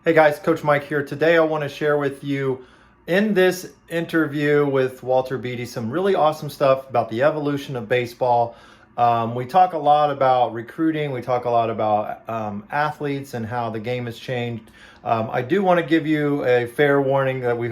Hey guys, Coach Mike here. Today I want to share with you in this interview with Walter Beede some really awesome stuff about the evolution of baseball. We talk a lot about recruiting, we talk a lot about athletes and how the game has changed. I do want to give you a fair warning that we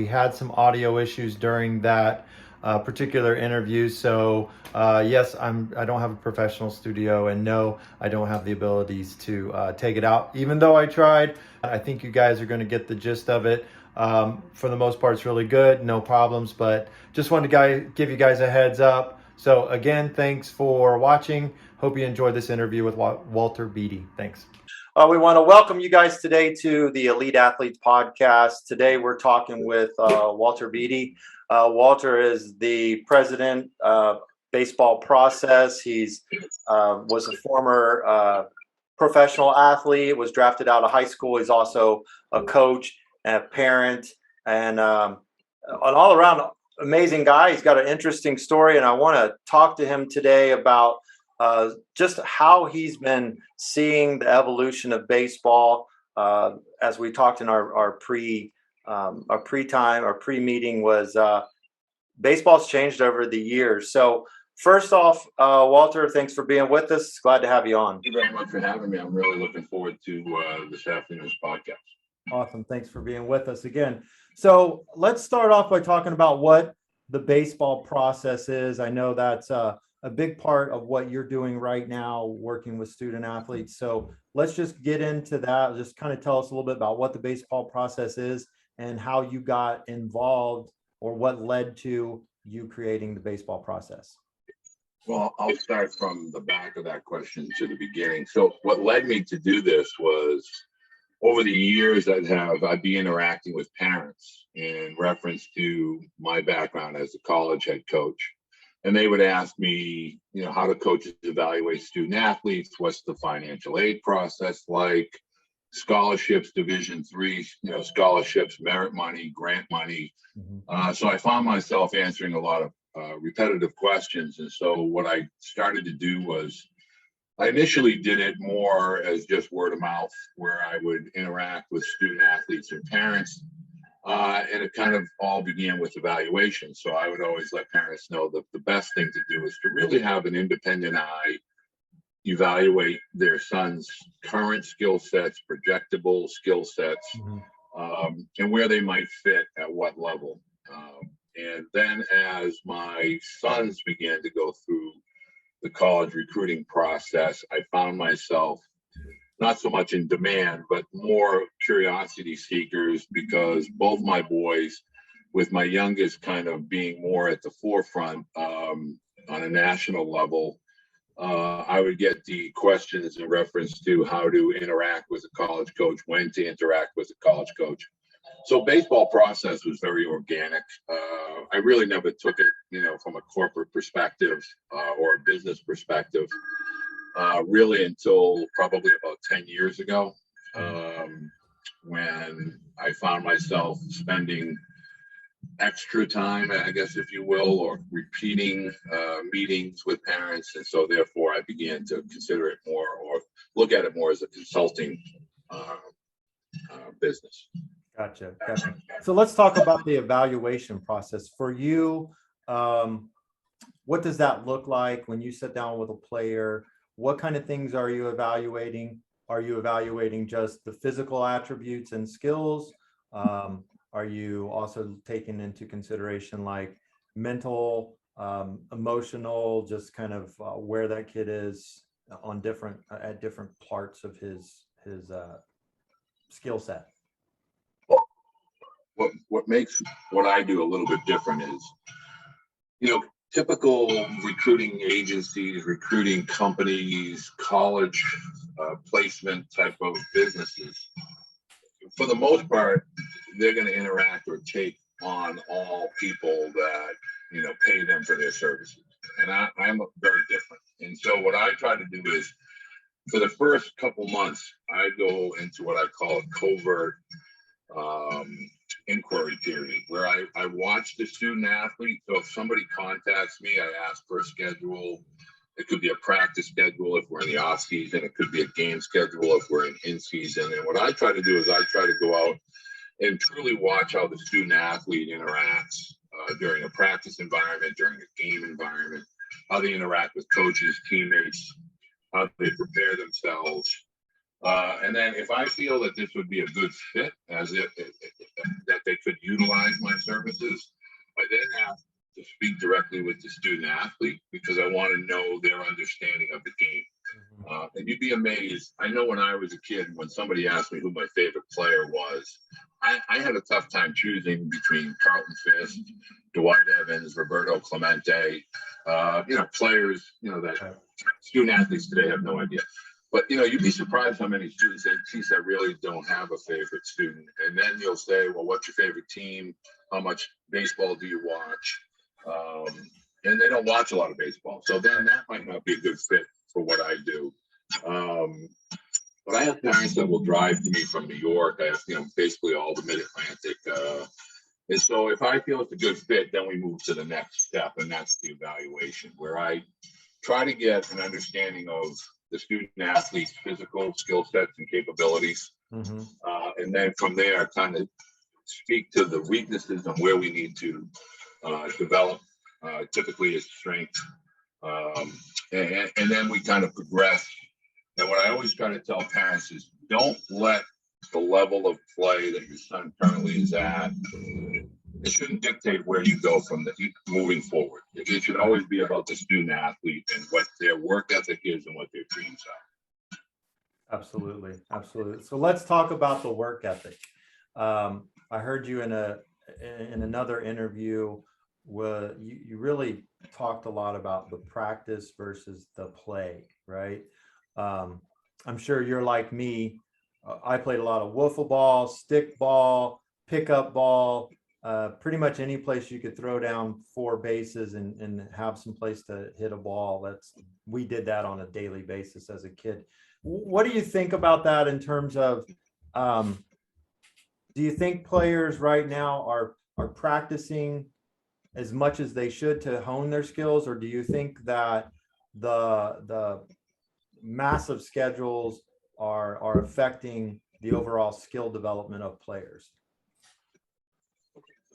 had some audio issues during that particular interview. So yes, I don't have a professional studio, and no, I don't have the abilities to take it out. Even though I tried, I think you guys are going to get the gist of it. For the most part, it's really good, no problems. But just wanted to give you guys a heads up. So again, thanks for watching. Hope you enjoyed this interview with Walter Beede. Thanks. We want to welcome you guys today to the Elite Athletes Podcast. Today we're talking with Walter Beede. Walter is the president of Baseball Process. He's was a former professional athlete, was drafted out of high school. He's also a coach and a parent and an all-around amazing guy. He's got an interesting story, and I want to talk to him today about just how he's been seeing the evolution of baseball. As we talked in our pre-meeting was baseball's changed over the years. So first off, Walter, thanks for being with us. Glad to have you on. Thank you very much for having me. I'm really looking forward to this afternoon's podcast. Awesome. Thanks for being with us again. So let's start off by talking about what the baseball process is. I know that's a big part of what you're doing right now, working with student athletes. So let's just get into that. Just kind of tell us a little bit about what the baseball process is and how you got involved or what led to you creating the baseball process. Well, I'll start from the back of that question to the beginning. So what led me to do this was over the years I'd be interacting with parents in reference to my background as a college head coach. And they would ask me, how do coaches evaluate student athletes? What's the financial aid process like? Scholarships, Division III, scholarships, merit money, grant money. So I found myself answering a lot of repetitive questions. And so what I started to do was I initially did it more as just word of mouth, where I would interact with student athletes and parents. And it kind of all began with evaluation. So I would always let parents know that the best thing to do is to really have an independent eye evaluate their son's current skill sets, projectable skill sets, and where they might fit at what level. And then as my sons began to go through the college recruiting process, I found myself not so much in demand, but more curiosity seekers, because both my boys, with my youngest kind of being more at the forefront on a national level, I would get the questions in reference to how to interact with a college coach, when to interact with a college coach. So baseball process was very organic. I really never took it, from a corporate perspective or a business perspective, really until probably about 10 years ago, when I found myself spending extra time, I guess, if you will, or repeating meetings with parents. And so therefore I began to consider it more or look at it more as a consulting business. Gotcha. So let's talk about the evaluation process for you. What does that look like when you sit down with a player? What kind of things are you evaluating? Are you evaluating just the physical attributes and skills? Are you also taking into consideration like mental, emotional, just kind of where that kid is on different parts of his skill set? What makes what I do a little bit different is, typical recruiting agencies, recruiting companies, college placement type of businesses, for the most part, they're going to interact or take on all people that, pay them for their services. And I'm very different. And so what I try to do is, for the first couple months, I go into what I call a covert inquiry period, where I watch the student athlete. So if somebody contacts me, I ask for a schedule. It could be a practice schedule if we're in the off season. It could be a game schedule if we're in season. And what I try to do is I try to go out and truly watch how the student athlete interacts during a practice environment, during a game environment, how they interact with coaches, teammates, how they prepare themselves. And then if I feel that this would be a good fit, as if that they could utilize my services, I then have to speak directly with the student athlete because I want to know their understanding of the game. And you'd be amazed. I know when I was a kid, when somebody asked me who my favorite player was, I had a tough time choosing between Carlton Fisk, Dwight Evans, Roberto Clemente, players, that student athletes today have no idea. But, you'd be surprised how many students say, geez, I really don't have a favorite student. And then you'll say, well, what's your favorite team? How much baseball do you watch? And they don't watch a lot of baseball. So then that might not be a good fit for what I do. But I have parents that will drive to me from New York. I have, basically all the Mid-Atlantic. And so if I feel it's a good fit, then we move to the next step, and that's the evaluation, where I try to get an understanding of the student athlete's physical skill sets and capabilities. And then from there, kind of speak to the weaknesses and where we need to develop, typically is strength. And then we kind of progress. And what I always try to tell parents is don't let the level of play that your son currently is at, it shouldn't dictate where you go from moving forward. It should always be about the student athlete and what their work ethic is and what their dreams are. Absolutely. Absolutely. So let's talk about the work ethic. I heard you in another interview where you really talked a lot about the practice versus the play, right? I'm sure you're like me. I played a lot of wiffle ball, stick ball, pickup ball, pretty much any place you could throw down 4 bases and have some place to hit a ball. We did that on a daily basis as a kid. What do you think about that in terms of, do you think players right now are practicing as much as they should to hone their skills, or do you think that the massive schedules are affecting the overall skill development of players?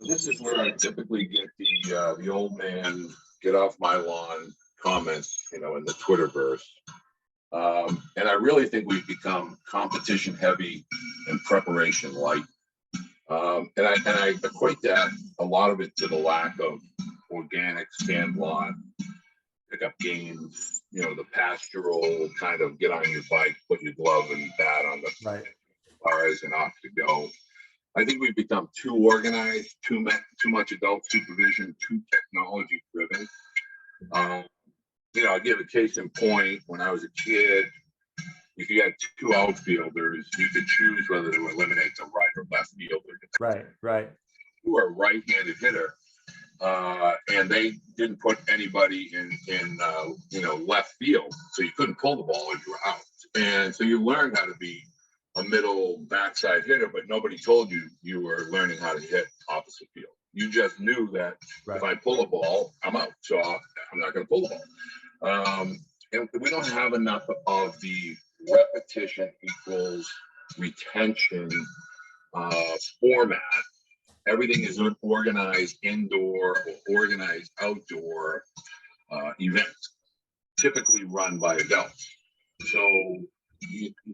This is where I typically get the old man get off my lawn comments, in the Twitterverse. And I really think we've become competition heavy and preparation light. And I equate that, a lot of it, to the lack of organic sandlot pickup games, the pastoral kind of get on your bike, put your glove and bat on the bars and off you go. I think we've become too organized, too much adult supervision, too technology driven. I'll give a case in point. When I was a kid, if you had 2 outfielders, you could choose whether to eliminate the right or left fielder. Right. You were a right-handed hitter, and they didn't put anybody in left field, so you couldn't pull the ball if you were out. And so you learned how to be a middle backside hitter, but nobody told you you were learning how to hit opposite field. You just knew that if I pull a ball, I'm out, so I'm not going to pull the ball. And we don't have enough of the repetition equals retention format. Everything is an organized indoor or organized outdoor event, typically run by adults. So,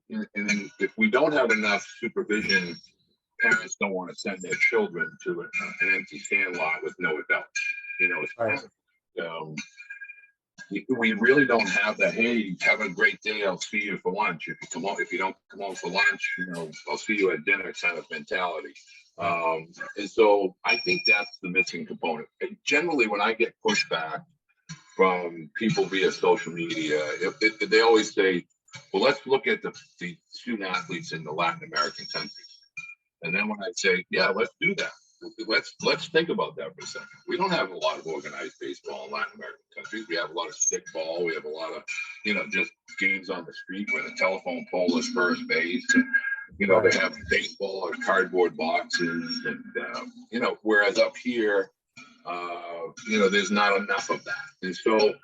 and then if we don't have enough supervision, parents don't want to send their children to an empty sandlot with no adults. We really don't have that. Hey, have a great day. I'll see you for lunch. If you don't come home for lunch, I'll see you at dinner kind of mentality. And so I think that's the missing component. And generally, when I get pushback from people via social media, they always say, well, let's look at the student athletes in the Latin American countries. And then when I say, yeah, let's do that. Let's think about that for a second. We don't have a lot of organized baseball in Latin American countries. We have a lot of stick ball. We have a lot of, just games on the street where the telephone pole is first base. And, they have baseball or cardboard boxes. And, whereas up here, there's not enough of that. And so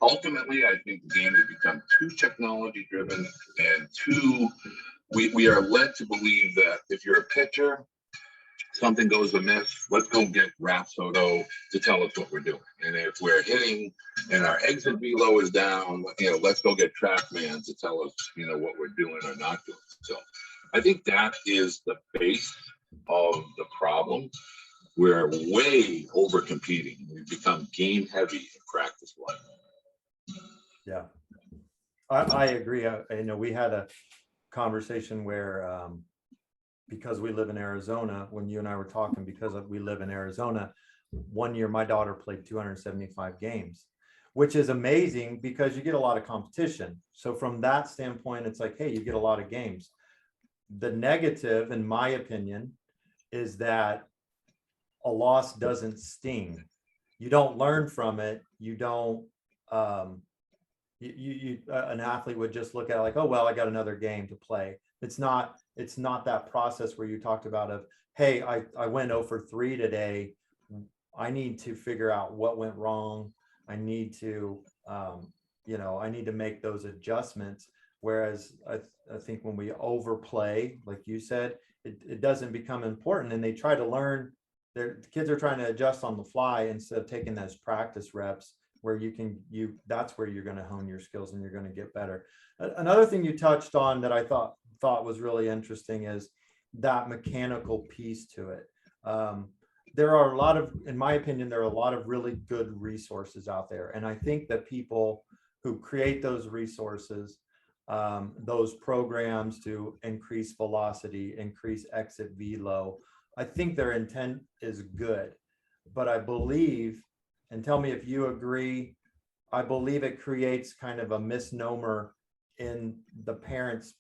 ultimately, I think the game has become too technology driven, and too, we are led to believe that if you're a pitcher, something goes amiss, let's go get Rapsodo to tell us what we're doing. And if we're hitting and our exit velo is down, let's go get TrackMan to tell us, what we're doing or not doing. So I think that is the base of the problem. We're way over competing. We've become game heavy in practice life. Yeah, I agree. We had a conversation where, because we live in Arizona, when you and I were talking, because we live in Arizona, one year my daughter played 275 games, which is amazing because you get a lot of competition. So from that standpoint, it's like, hey, you get a lot of games. The negative, in my opinion, is that a loss doesn't sting. You don't learn from it. You don't, an athlete would just look at it like, oh, well, I got another game to play. It's not that process where you talked about of, hey, I went 0 for 3 today. I need to figure out what went wrong. I need to, I need to make those adjustments. Whereas I think when we overplay, like you said, it doesn't become important, and they try to learn. The kids are trying to adjust on the fly instead of taking those practice reps where that's where you're going to hone your skills and you're going to get better. Another thing you touched on that I thought was really interesting is that mechanical piece to it. There are a lot of, in my opinion, there are a lot of really good resources out there. And I think that people who create those resources, those programs to increase velocity, increase exit velo, I think their intent is good. But I believe, and tell me if you agree, I believe it creates kind of a misnomer in the parents'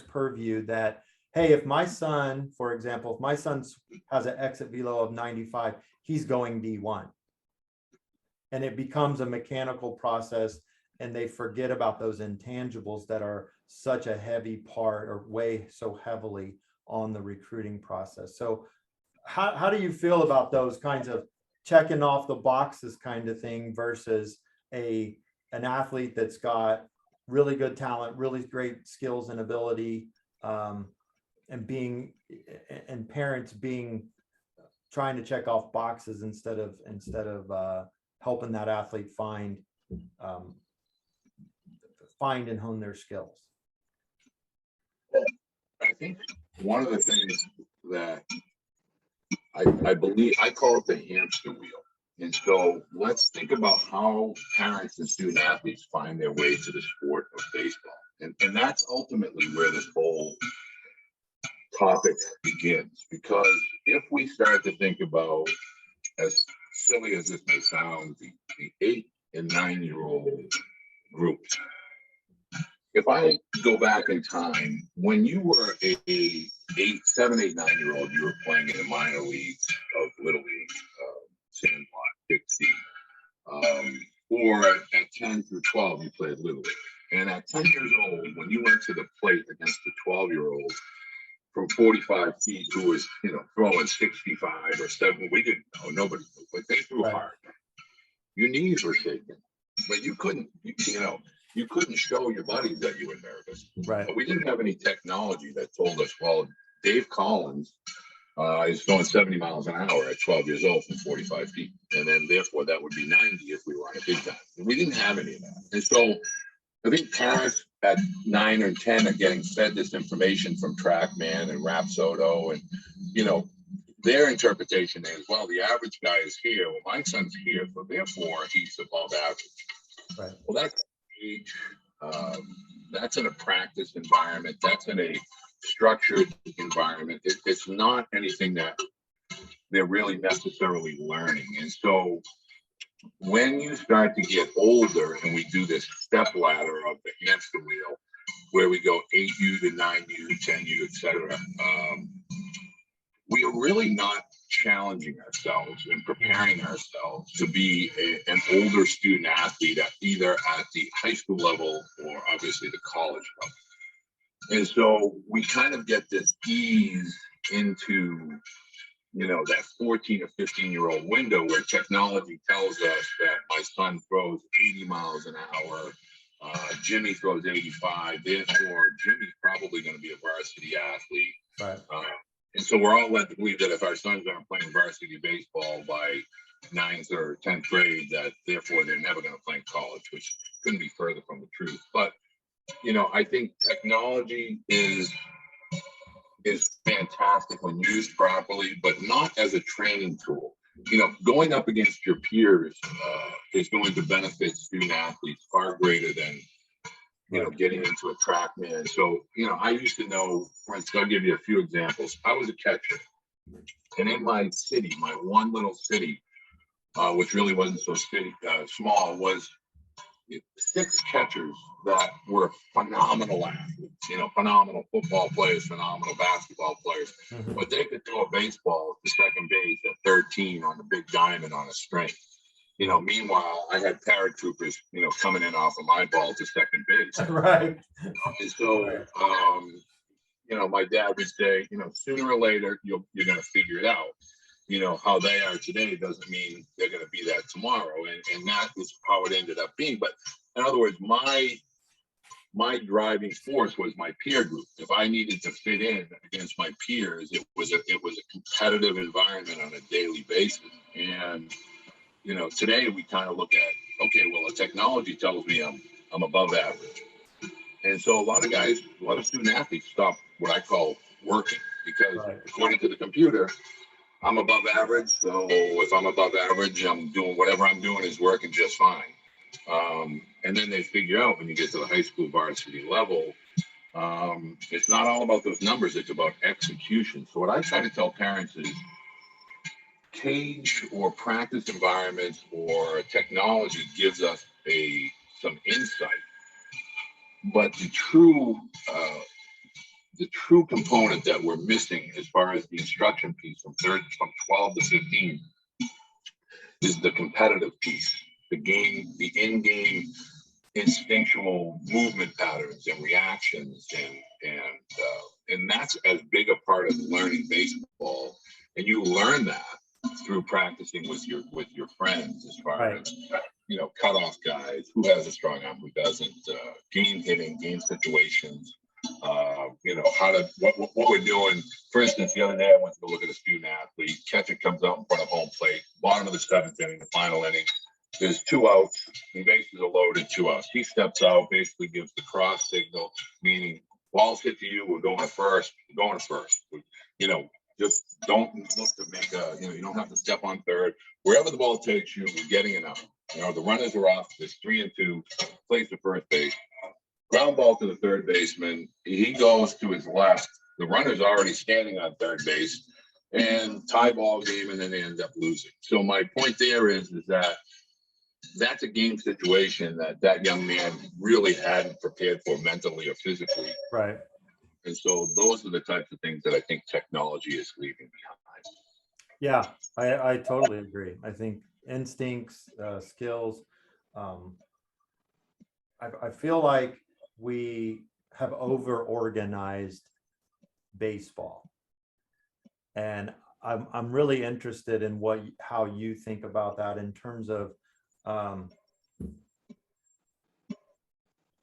purview that, hey, if my son, for example, if my son has an exit velo of 95, he's going D1. And it becomes a mechanical process, and they forget about those intangibles that are such a heavy part, or weigh so heavily on the recruiting process. So how do you feel about those kinds of checking off the boxes kind of thing versus an athlete that's got really good talent, really great skills and ability, and parents trying to check off boxes instead of helping that athlete find and hone their skills? I think one of the things that I believe, I call it the hamster wheel. And so let's think about how parents and student athletes find their way to the sport of baseball. And that's ultimately where this whole topic begins. Because if we start to think about, as silly as this may sound, the 8 and 9-year-old groups, if I go back in time, when you were a 7, 8, 9-year-old, you were playing in the minor leagues of Little League, Sandlot, Dixie, or at 10 through 12, you played Little League. And at 10 years old, when you went to the plate against the 12-year-old from 45 feet who was, throwing 65 or 70, we didn't know, nobody knew, but they threw hard. Your knees were shaking, but you couldn't, you couldn't show your buddies that you were nervous. Right. But we didn't have any technology that told us, well, Dave Collins is throwing 70 miles an hour at 12 years old from 45 feet. And then therefore that would be 90 if we were on a big time. We didn't have any of that. And so I think parents at 9 or 10 are getting fed this information from TrackMan and Rapsodo, and, their interpretation is, well, the average guy is here. Well, my son's here, so therefore he's above average. Right. Well, that's age. That's in a practice environment. That's in a structured environment. It's not anything that they're really necessarily learning. And so when you start to get older and we do this step ladder of the hamster wheel, where we go 8U to 9U, 10U, etc., we are really not challenging ourselves and preparing ourselves to be an older student athlete at either at the high school level or obviously the college level. And so we kind of get this ease into that 14 or 15-year-old window where technology tells us that my son throws 80 miles an hour, Jimmy throws 85, therefore Jimmy's probably going to be a varsity athlete. Right. And so we're all led to believe that if our sons aren't playing varsity baseball by 9th or 10th grade, that therefore they're never going to play in college, which couldn't be further from the truth. But, I think technology is fantastic when used properly, but not as a training tool. Going up against your peers is going to benefit student athletes far greater than getting into a track man. So, I used to know, for instance, I'll give you a few examples. I was a catcher, and in my city, my one little city, which really wasn't so small, was 6 catchers that were phenomenal athletes, phenomenal football players, phenomenal basketball players, but they could throw a baseball to second base at 13 on the big diamond on a string. Meanwhile, I had paratroopers, coming in off of my ball to second base. Right. And so, my dad would say, sooner or later, you're going to figure it out. How they are today doesn't mean they're going to be that tomorrow. And that is how it ended up being. But in other words, my driving force was my peer group. If I needed to fit in against my peers, it was a competitive environment on a daily basis. And, today we kind of look at, okay, well, the technology tells me I'm above average. And so a lot of student athletes stop what I call working because according to the computer, I'm above average. So if I'm above average, I'm doing whatever I'm doing is working just fine. And then they figure out when you get to the high school varsity level, it's not all about those numbers. It's about execution. So what I try to tell parents is cage or practice environments or technology gives us some insight. But the true component that we're missing as far as the instruction piece from 12 to 15 is the competitive piece, the in-game instinctual movement patterns and reactions, and that's as big a part of learning baseball. And you learn that through practicing with your friends, as far as cutoff guys, who has a strong arm, who doesn't, game hitting, game situations. What we're doing. For instance, the other day I went to go look at a student athlete. Catcher comes out in front of home plate, bottom of the 7th inning, the final inning. There's 2 outs, the bases are loaded, 2 outs. He steps out, basically gives the cross signal, meaning balls hit to you, we're going to first. Just don't look to make you don't have to step on third. Wherever the ball takes you, you're getting it out. The runners are off. There's 3 and 2. Plays the first base. Ground ball to the third baseman. He goes to his left. The runner's already standing on third base, and tie ball game, and then they end up losing. So my point there is that that's a game situation that young man really hadn't prepared for mentally or physically. Right. And so those are the types of things that I think technology is leaving behind. Yeah, I totally agree. I think instincts, skills. I feel like we have over-organized baseball, and I'm really interested in how you think about that in terms of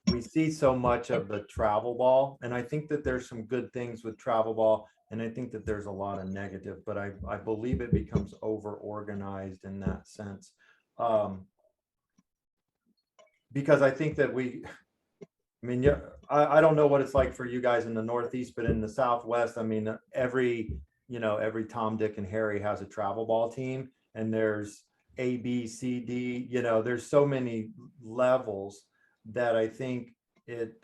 we see so much of the travel ball, and I think that there's some good things with travel ball, and I think that there's a lot of negative, but I believe it becomes over-organized in that sense. Because I think that I don't know what it's like for you guys in the Northeast, but in the Southwest, every Tom, Dick, and Harry has a travel ball team, and there's A, B, C, D, there's so many levels that I think it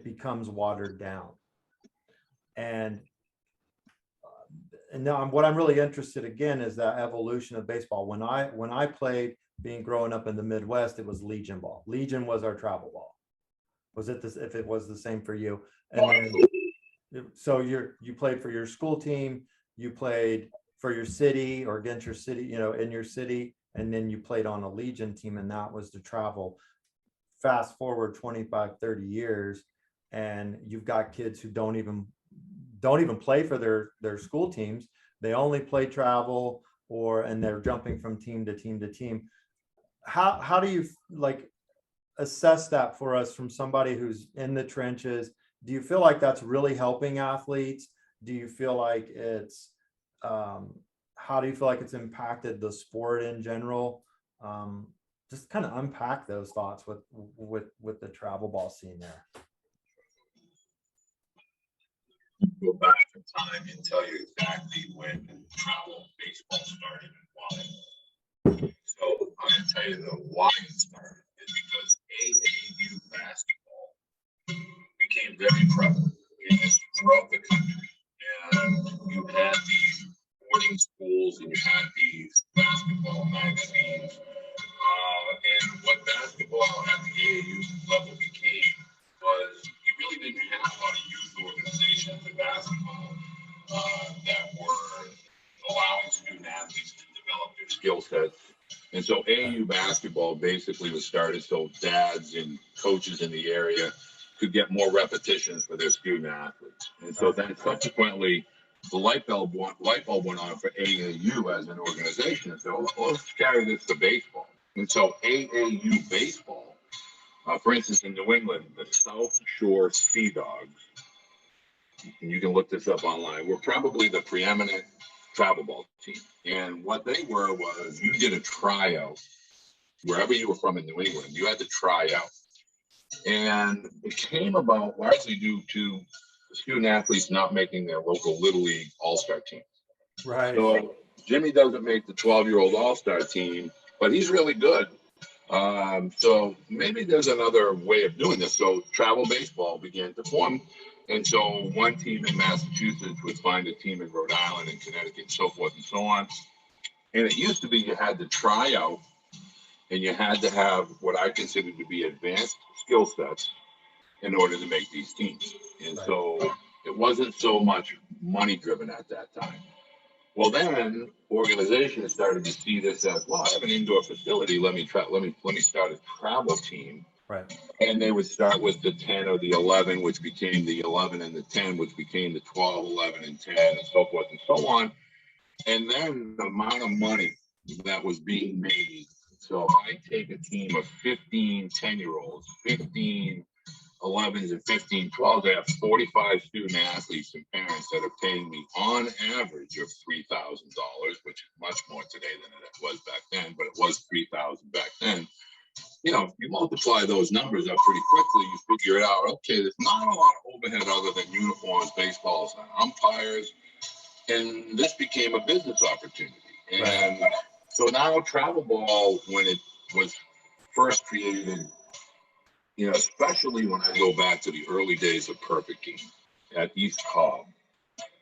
becomes watered down. And now what I'm really interested again is that evolution of baseball. When I played, growing up in the Midwest, it was Legion ball. Legion was our travel ball. Was it this? If it was the same for you, and then, so you played for your school team, you played for your city or against your city, in your city, and then you played on a Legion team, and that was the travel. Fast forward 25, 30 years, and you've got kids who don't even don't even play for their school teams. They only play travel, and they're jumping from team to team to team. How do you like assess that for us from somebody who's in the trenches? Do you feel like that's really helping athletes? Do you feel like it's how do you feel like it's impacted the sport in general? Just kind of unpack those thoughts with the travel ball scene there. Go back in time and tell you exactly when travel baseball started and why. So I'm going to tell you the why it started is because AAU basketball became very prevalent throughout the country. And you had these boarding schools and you had these basketball magazines. And what basketball at the AAU level became was you really didn't have a lot of youth organizations in basketball that were allowing student athletes to develop their skill sets. And so AAU basketball basically was started so dads and coaches in the area could get more repetitions for their student athletes. And so then subsequently, the light bulb went on for AAU as an organization. So let's carry this to baseball. And so AAU baseball, for instance, in New England, the South Shore Sea Dogs, and you can look this up online, were probably the preeminent travel ball team. And what they were was you did a tryout wherever you were from in New England. You had to try out. And it came about largely due to student athletes not making their local Little League All-Star team. Right. So Jimmy doesn't make the 12-year-old All-Star team, but he's really good. So maybe there's another way of doing this. So travel baseball began to form. And so one team in Massachusetts would find a team in Rhode Island and Connecticut and so forth and so on. And it used to be you had to try out and you had to have what I consider to be advanced skill sets in order to make these teams. And so it wasn't so much money driven at that time. Well, then organizations started to see this as, well, I have an indoor facility. Let me start a travel team. Right. And they would start with the 10 or the 11, which became the 11 and the 10, which became the 12, 11, and 10, and so forth and so on. And then the amount of money that was being made. So if I take a team of 15 10-year-olds, 15 11s, and 15 12s, I have 45 student athletes and parents that are paying me on average of $3,000, which is much more today than it was back then, but it was $3,000 back then. You know, you multiply those numbers up pretty quickly, you figure it out. Okay, there's not a lot of overhead other than uniforms, baseballs, and umpires. And this became a business opportunity. And so now travel ball, when it was first created, you know, especially when I go back to the early days of Perfect Game at East Cobb,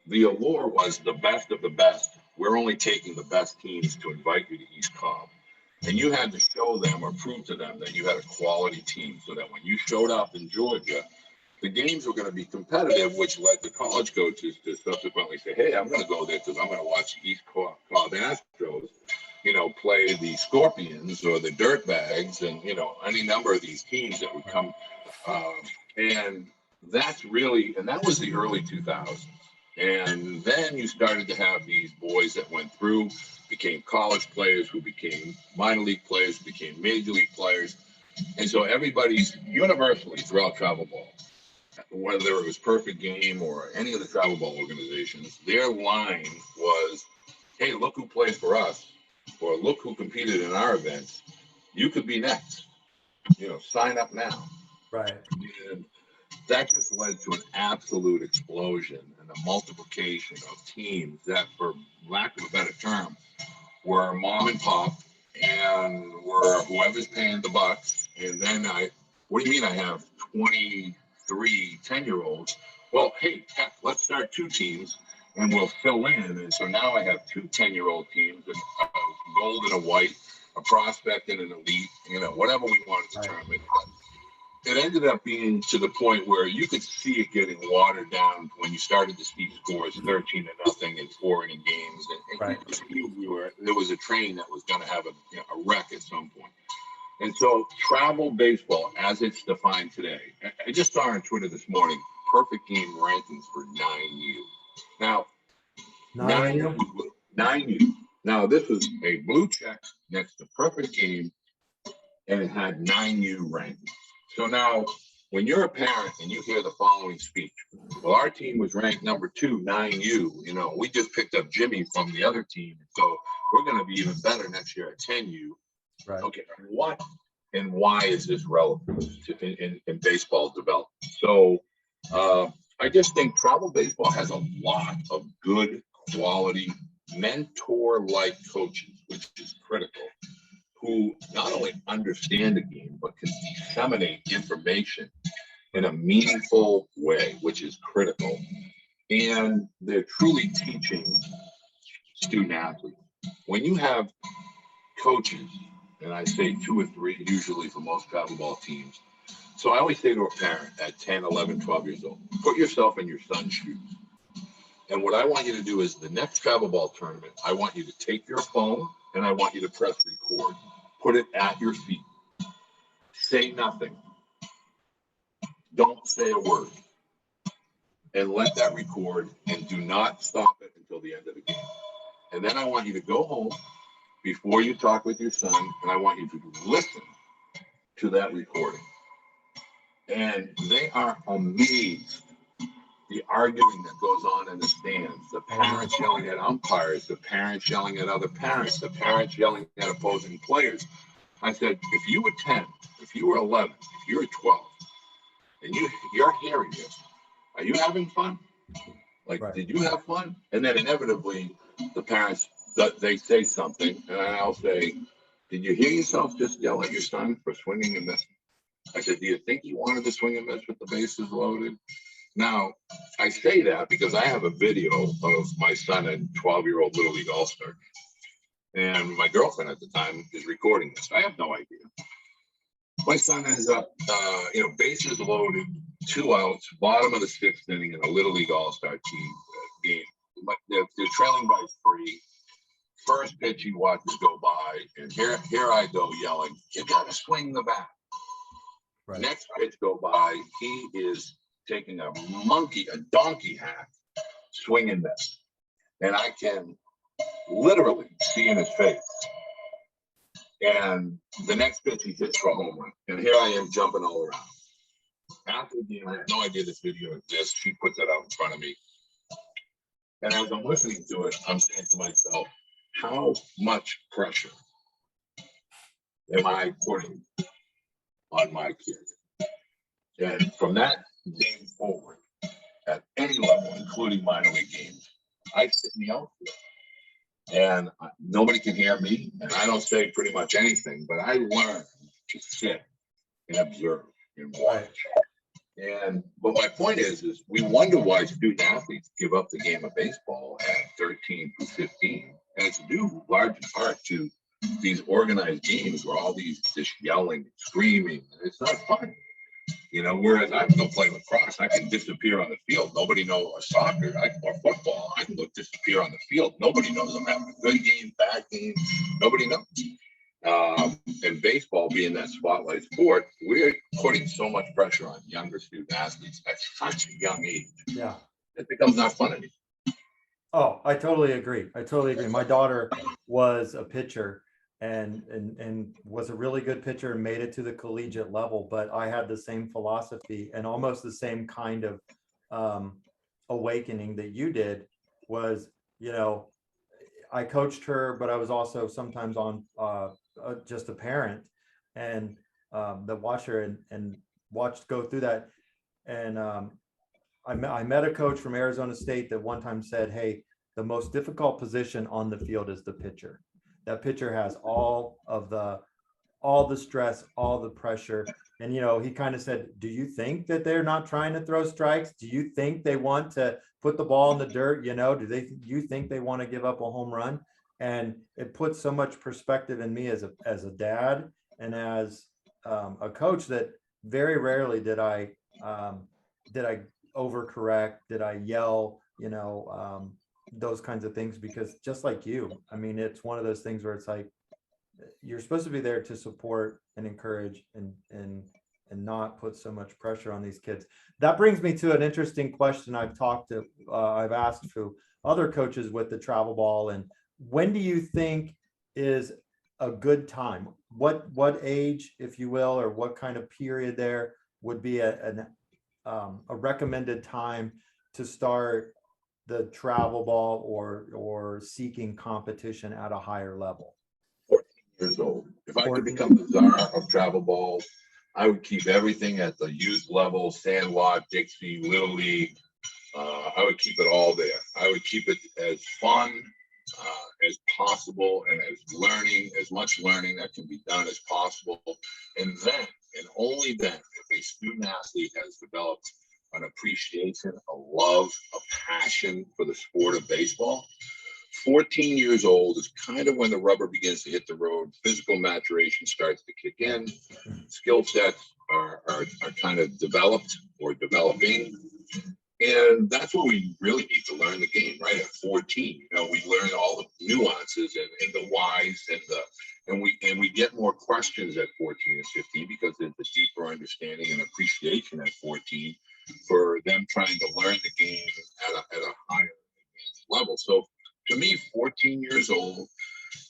the allure was the best of the best. We're only taking the best teams to invite you to East Cobb. And you had to show them or prove to them that you had a quality team so that when you showed up in Georgia, the games were going to be competitive, which led the college coaches to subsequently say, hey, I'm going to go there because I'm going to watch the East Cobb Astros, you know, play the Scorpions or the Dirtbags and, you know, any number of these teams that would come. And that's really, and that was the early 2000s. And then you started to have these boys that went through, became college players, who became minor league players, who became major league players. And so everybody's universally throughout travel ball, whether it was Perfect Game or any of the travel ball organizations, their line was, hey, look who played for us, or look who competed in our events. You could be next. You know, sign up now. Right. And that just led to an absolute explosion and a multiplication of teams that, for lack of a better term, were mom and pop and were whoever's paying the bucks. And then what do you mean I have 23 10-year-olds? Well, hey, heck, let's start two teams and we'll fill in. And so now I have two 10-year-old teams, a gold and a white, a prospect and an elite, you know, whatever we want to term it. It ended up being to the point where you could see it getting watered down when you started to see scores 13-0 and 4 inning games. And there was a train that was going to have a wreck at some point. And so travel baseball, as it's defined today, I just saw on Twitter this morning, perfect game rankings for 9U. Now, 9U? 9U. Now, this was a blue check next to perfect game, and it had 9U rankings. So now, when you're a parent and you hear the following speech, well, our team was ranked number 2, 9U. You know, we just picked up Jimmy from the other team, so we're going to be even better next year at 10U. Right. Okay, what and why is this relevant in baseball development? So I just think travel baseball has a lot of good quality mentor-like coaches, which is critical, who not only understand the game, but can disseminate information in a meaningful way, which is critical. And they're truly teaching student athletes. When you have coaches, and I say 2 or 3 usually for most travel ball teams. So I always say to a parent at 10, 11, 12 years old, put yourself in your son's shoes. And what I want you to do is the next travel ball tournament, I want you to take your phone and I want you to press record. Put it at your feet. Say nothing. Don't say a word. And let that record, and do not stop it until the end of the game. And then I want you to go home before you talk with your son, and I want you to listen to that recording. And they are amazed. The arguing that goes on in the stands, the parents yelling at umpires, the parents yelling at other parents, the parents yelling at opposing players. I said, if you were 10, if you were 11, if you were 12, and you're hearing this, are you having fun? Like, right. Did you have fun? And then inevitably, the parents, they say something, and I'll say, did you hear yourself just yell at your son for swinging and missing? I said, do you think he wanted to swing and miss with the bases loaded? Now, I say that because I have a video of my son and 12-year-old Little League All-Star. And my girlfriend at the time is recording this. I have no idea. My son ends up, bases loaded, 2 outs, bottom of the 6th inning in a Little League All-Star team game. They're trailing by 3. First pitch he watches go by, and here I go yelling, you gotta swing the bat. Right. Next pitch go by, he is taking a donkey hack, swing and miss. And I can literally see in his face. And the next pitch he hits for a home run. And here I am jumping all around. After the game, I have no idea this video exists. She puts it out in front of me. And as I'm listening to it, I'm saying to myself, how much pressure am I putting on my kids? And from that day forward, at any level, including minor league games, I sit in the outfield. And nobody can hear me, and I don't say pretty much anything, but I learn to sit and observe and watch. But my point is we wonder why student athletes give up the game of baseball at 13 through 15. And it's due large in part to these organized games where all this yelling, screaming, it's not fun. Whereas I can go play lacrosse, I can disappear on the field. Nobody knows, or soccer, or football, I can go disappear on the field. Nobody knows I'm having a good game, bad game. Nobody knows. And baseball being that spotlight sport, we're putting so much pressure on younger student athletes at such a young age. Yeah. It becomes not fun anymore. Oh, I totally agree. My daughter was a pitcher and was a really good pitcher and made it to the collegiate level, but I had the same philosophy and almost the same kind of awakening that you did. Was, I coached her, but I was also sometimes on just a parent and that watched her and watched go through that. And I met a coach from Arizona State that one time said, hey, the most difficult position on the field is the pitcher. That pitcher has all the stress, all the pressure. And, he kind of said, do you think that they're not trying to throw strikes? Do you think they want to put the ball in the dirt? Do you think they want to give up a home run? And it puts so much perspective in me as a dad and as a coach that very rarely did I overcorrect, did I yell, those kinds of things, because just like you, it's one of those things where it's like, you're supposed to be there to support and encourage and not put so much pressure on these kids. That brings me to an interesting question I've asked to other coaches with the travel ball. And when do you think is a good time? What age, if you will, or what kind of period there would be a recommended time to start the travel ball or seeking competition at a higher level? 14 years old. If I could become the czar of travel ball, I would keep everything at the youth level, Sandlot, Dixie, Little League. I would keep it all there. I would keep it as fun as possible and as much learning that can be done as possible. And then, and only then, if a student athlete has developed an appreciation, a love, a passion for the sport of baseball, 14 years old is kind of when the rubber begins to hit the road. Physical maturation starts to kick in. Skill sets are kind of developed or developing. And that's what we really need to learn the game, right? At 14, we learn all the nuances and the whys and we get more questions at 14 and 15 because there's a deeper understanding and appreciation at 14 for them trying to learn the game at a higher level. So to me, 14 years old,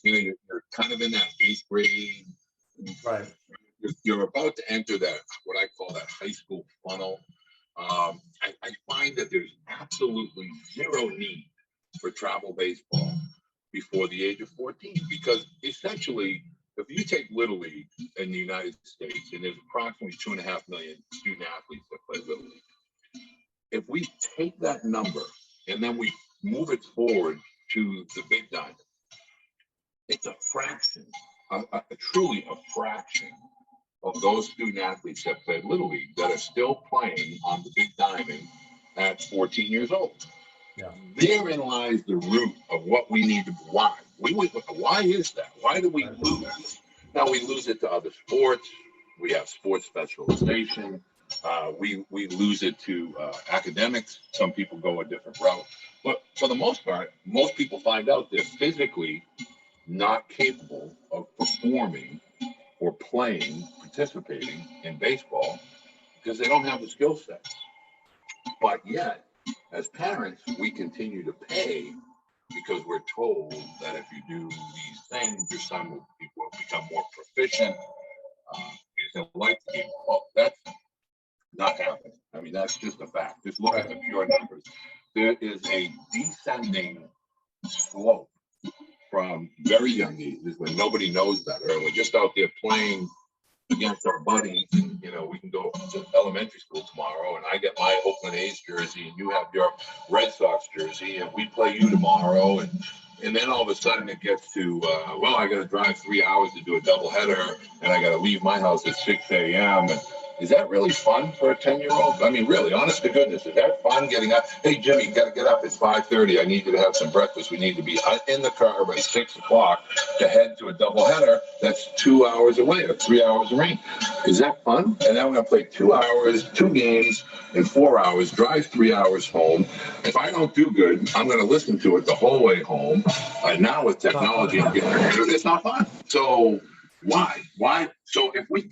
you're kind of in that 8th grade. Right. You're about to enter that, what I call that high school funnel. I find that there's absolutely zero need for travel baseball before the age of 14, because essentially, if you take Little League in the United States, and there's approximately 2.5 million student athletes that play Little League, if we take that number and then we move it forward to the big diamond, it's a fraction, truly a fraction of those student athletes that play Little League that are still playing on the big diamond at 14 years old. Yeah. Therein lies the root of what we need to. Why is that? Why do we lose? Now we lose it to other sports. We have sports specialization. We lose it to academics. Some people go a different route. But for the most part, most people find out they're physically not capable of performing or playing, participating in baseball because they don't have the skill set. But yet, as parents, we continue to pay because we're told that if you do these things, your son will become more proficient. He'll like the game. Well, that's not happening. I mean, that's just a fact. Just look at the pure numbers. There is a descending slope from very young ages when nobody knows better, and we're just out there playing against our buddies. And, we can go to elementary school tomorrow, and I get my Oakland A's jersey, and you have your Red Sox jersey, and we play you tomorrow, and then all of a sudden it gets to, I got to drive 3 hours to do a doubleheader, and I got to leave my house at 6 a.m. And is that really fun for a 10-year-old? I mean, really, honest to goodness, is that fun getting up? Hey, Jimmy, you got to get up. It's 5:30. I need you to have some breakfast. We need to be in the car by 6 o'clock to head to a doubleheader that's 2 hours away or 3 hours away. Is that fun? And then we're going to play 2 hours, 2 games in 4 hours, drive 3 hours home. If I don't do good, I'm going to listen to it the whole way home. Now with technology, it's not fun. So why? So if we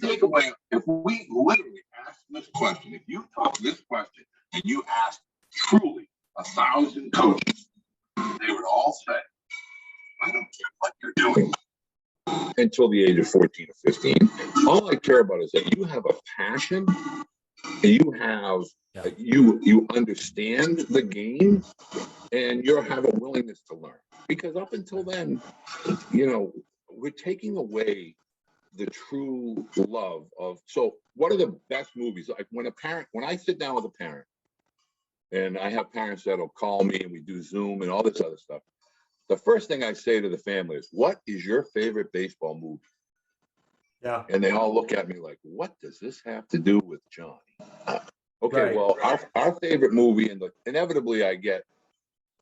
literally ask this question, if you talk this question and you ask truly 1,000 coaches, they would all say, I don't care what you're doing until the age of 14 or 15. All I care about is that you have a passion and you have you understand the game and you have a willingness to learn. Because up until then, we're taking away the true love of. So what are the best movies? Like when I sit down with a parent, and I have parents that'll call me and we do Zoom and all this other stuff, the first thing I say to the family is, what is your favorite baseball movie? Yeah. And they all look at me like, what does this have to do with Johnny? Okay, well, our favorite movie, and inevitably I get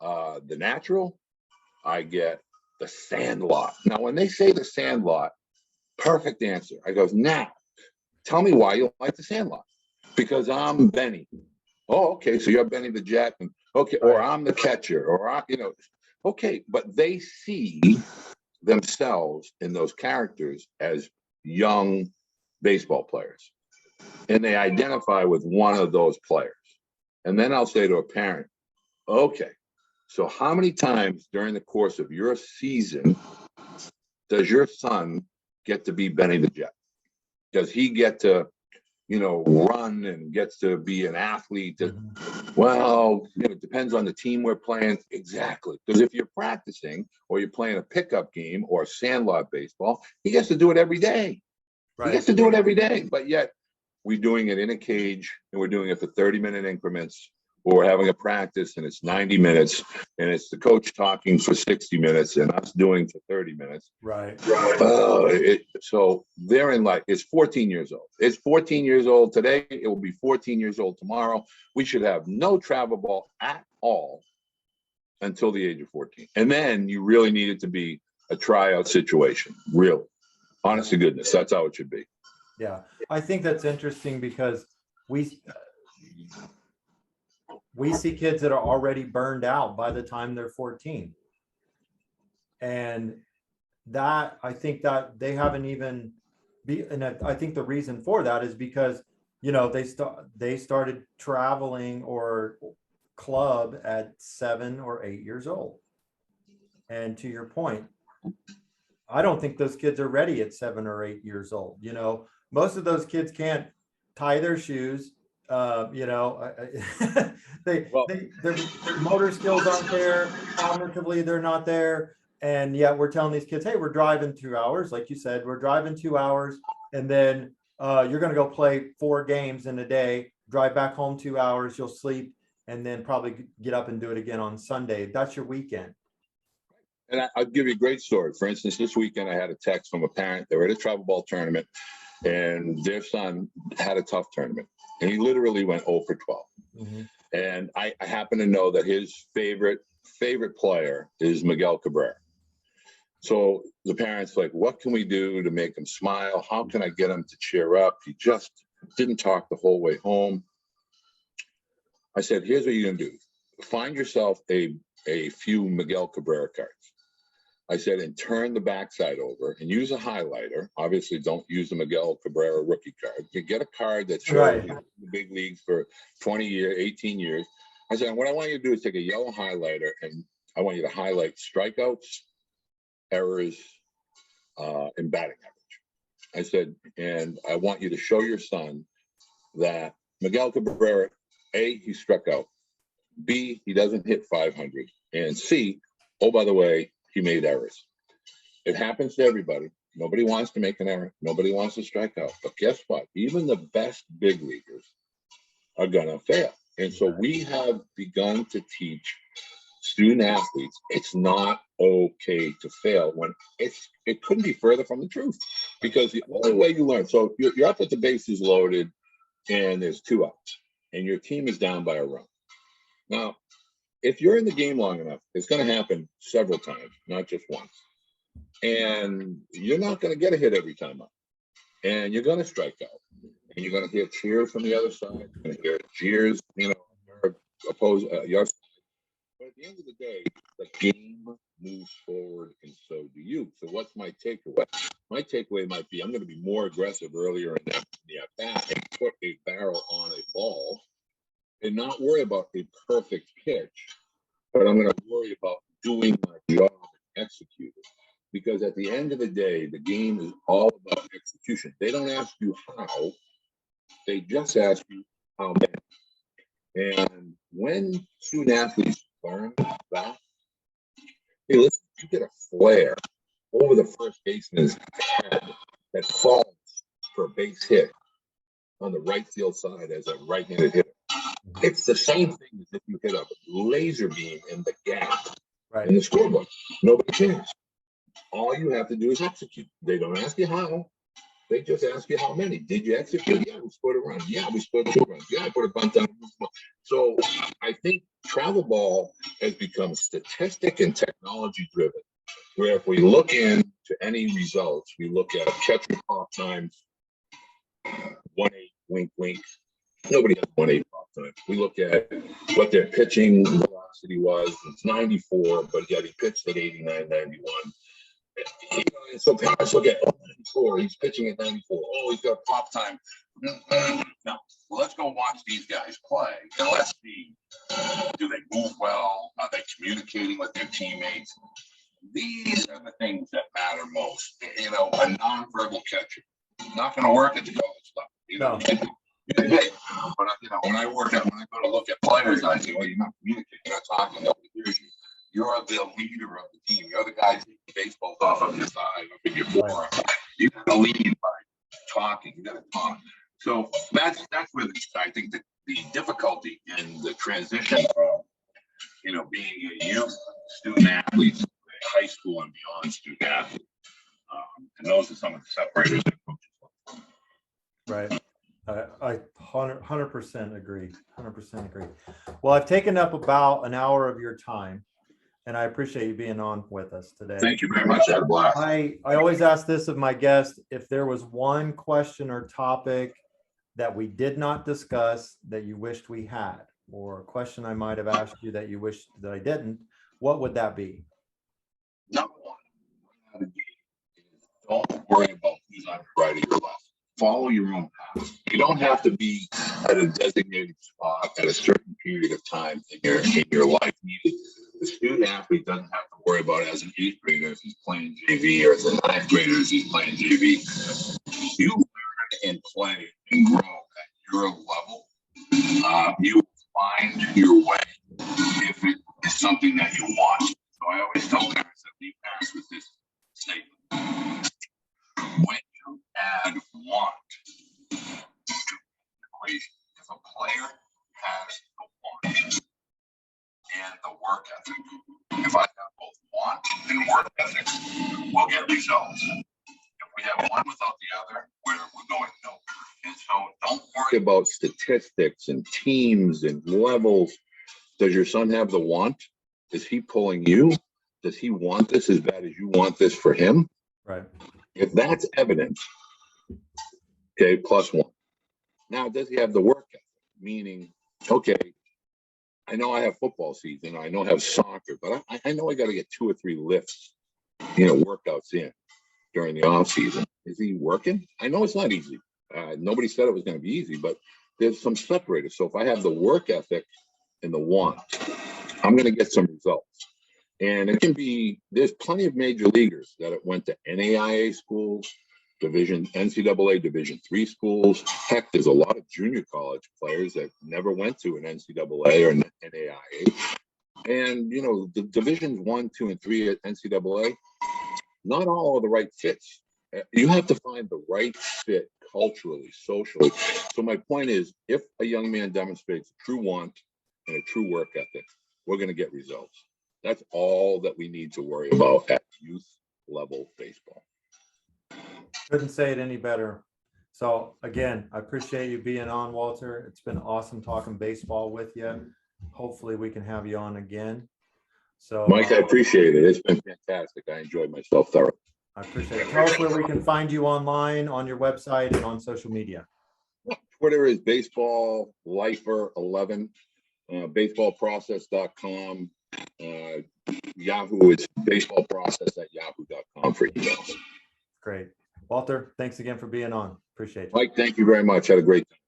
The Natural, I get The Sandlot. Now, when they say The Sandlot, perfect answer. I goes, now, tell me why you like The Sandlot. Because I'm Benny. Oh, okay, so you're Benny the Jet. And, okay, or I'm the catcher, or, okay, but they see themselves in those characters as young baseball players. and they identify with one of those players. And then I'll say to a parent, okay, so how many times during the course of your season does your son get to be Benny the Jet? Does he get to, run and gets to be an athlete? Well, it depends on the team we're playing. Exactly. Because if you're practicing or you're playing a pickup game or sandlot baseball, he gets to do it every day. Right. He gets to do it every day. But yet we're doing it in a cage, and we're doing it for 30-minute increments, or we're having a practice and it's 90 minutes, and it's the coach talking for 60 minutes and us doing for 30 minutes. Right. So therein life is 14 years old. It's 14 years old today. It will be 14 years old tomorrow. We should have no travel ball at all until the age of 14. And then you really need it to be a tryout situation. Really. Honest to goodness, that's how it should be. Yeah, I think that's interesting because we see kids that are already burned out by the time they're 14. And that, I think that they haven't even and I think the reason for that is because, they started traveling or club at 7 or 8 years old. And to your point, I don't think those kids are ready at 7 or 8 years old. Most of those kids can't tie their shoes. Their motor skills aren't there. Cognitively, they're not there. And yet we're telling these kids, hey, we're driving 2 hours. Like you said, we're driving 2 hours. And then you're going to go play 4 games in a day, drive back home 2 hours, you'll sleep, and then probably get up and do it again on Sunday. That's your weekend. And I'll give you a great story. For instance, this weekend I had a text from a parent. They were at a travel ball tournament, and their son had a tough tournament, and he literally went 0 for 12. Mm-hmm. And I happen to know that his favorite player is Miguel Cabrera. So the parents like, what can we do to make him smile? How can I get him to cheer up? He just didn't talk the whole way home. I said, here's what you're gonna do. Find yourself a few Miguel Cabrera cards. I said, and turn the backside over and use a highlighter. Obviously, don't use the Miguel Cabrera rookie card. You get a card that shows you the big leagues for 20 years, 18 years. I said, what I want you to do is take a yellow highlighter, and I want you to highlight strikeouts, errors, and batting average. I said, and I want you to show your son that Miguel Cabrera, A, he struck out. B, he doesn't hit 500. And C, oh, by the way, he made errors. It happens to everybody. Nobody wants to make an error. Nobody wants to strike out. But guess what? Even the best big leaguers are going to fail. And so we have begun to teach student athletes it's not okay to fail when it couldn't be further from the truth. Because the only way you learn, so you're up with the bases loaded and there's 2 outs and your team is down by a run. Now, if you're in the game long enough, it's going to happen several times, not just once. And you're not going to get a hit every time up. And you're going to strike out. And you're going to hear cheers from the other side. You're going to hear jeers, your side. But at the end of the day, the game moves forward, and so do you. So what's my takeaway? My takeaway might be I'm going to be more aggressive earlier in the at-bat and put a barrel on a ball and not worry about a perfect pitch, but I'm going to worry about doing my job and execute it. Because at the end of the day, the game is all about execution. They don't ask you how, they just ask you how many. And when student athletes learn that, hey, listen, you get a flare over the first baseman's head that falls for a base hit on the right field side as a right-handed hitter. It's the same thing as if you hit a laser beam in the gap in the scorebook. Nobody cares. All you have to do is execute. They don't ask you how. They just ask you how many. Did you execute? Yeah, we scored a run. Yeah, we scored 2 runs. Yeah, I put a bunt down. So I think travel ball has become statistic and technology driven, where if we look into any results, we look at catcher pop times, 1-8, wink, wink. Nobody has 1-8 pop time. We look at what their pitching velocity was. It's 94, but yet he pitched at 89, 91. So parents look at, oh, 94, he's pitching at 94. Oh, he's got pop time. No, well, let's go watch these guys play and let's see, do they move well? Are they communicating with their teammates? These are the things that matter most. You know, a nonverbal catcher, not going to work at the college level. You know, No. but you know, when I go to look at players, I say, well, you're not communicating, you're not talking, nobody hears you. You're the leader of the team. You're the guy taking baseballs off of your side, up in your forearm. You got to lead by talking. You got to talk. So that's where I think that the difficulty in the transition from, you know, being a youth student athlete to a high school and beyond student athlete. And those are some of the separators that coaches look for. Right. I 100% agree. 100% agree. Well, I've taken up about an hour of your time, and I appreciate you being on with us today. Thank you very much. I had a blast. I always ask this of my guests: if there was one question or topic that we did not discuss that you wished we had, or a question I might have asked you that you wish that I didn't, what would that be? Number one, don't worry about who's on your right or your left. Follow your own path. You don't have to be at a designated spot at a certain period of time in your life. The student athlete doesn't have to worry about it as an 8th grader if he's playing JV, or as a 9th grader if he's playing JV. You learn and play and grow at your level. You will find your way if it is something that you want. So I always tell parents that leave parents with this statement. When you add want to the equation, if a player has the want and the work ethic, if I have both want and work ethic, we'll get results. If we have one without the other, we're going nowhere. And so don't worry about statistics and teams and levels. Does your son have the want? Is he pulling you? Does he want this as bad as you want this for him? Right. If that's evidence, okay, +1. Now, does he have the work ethic? Meaning, okay, I know I have football season, I know I have soccer, but I know I got to get 2 or 3 lifts, workouts in during the off season. Is he working? I know it's not easy. Nobody said it was going to be easy, but there's some separators. So if I have the work ethic and the want, I'm going to get some results. And it can be, there's plenty of major leaguers that went to NAIA schools, NCAA Division III schools. Heck, there's a lot of junior college players that never went to an NCAA or NAIA. And, the divisions 1, 2, and 3 at NCAA, not all are the right fits. You have to find the right fit culturally, socially. So my point is, if a young man demonstrates a true want and a true work ethic, we're going to get results. That's all that we need to worry about at youth level baseball. Couldn't say it any better. So again, I appreciate you being on, Walter. It's been awesome talking baseball with you. Hopefully we can have you on again. So Mike, I appreciate it. It's been fantastic. I enjoyed myself thoroughly. I appreciate it. Tell us where we can find you online, on your website, and on social media. Twitter is baseball lifer 11, baseballprocess.com. Yahoo is baseballprocess@yahoo.com for emails. Great. Walter, thanks again for being on. Appreciate it. Mike, thank you very much. Had a great time.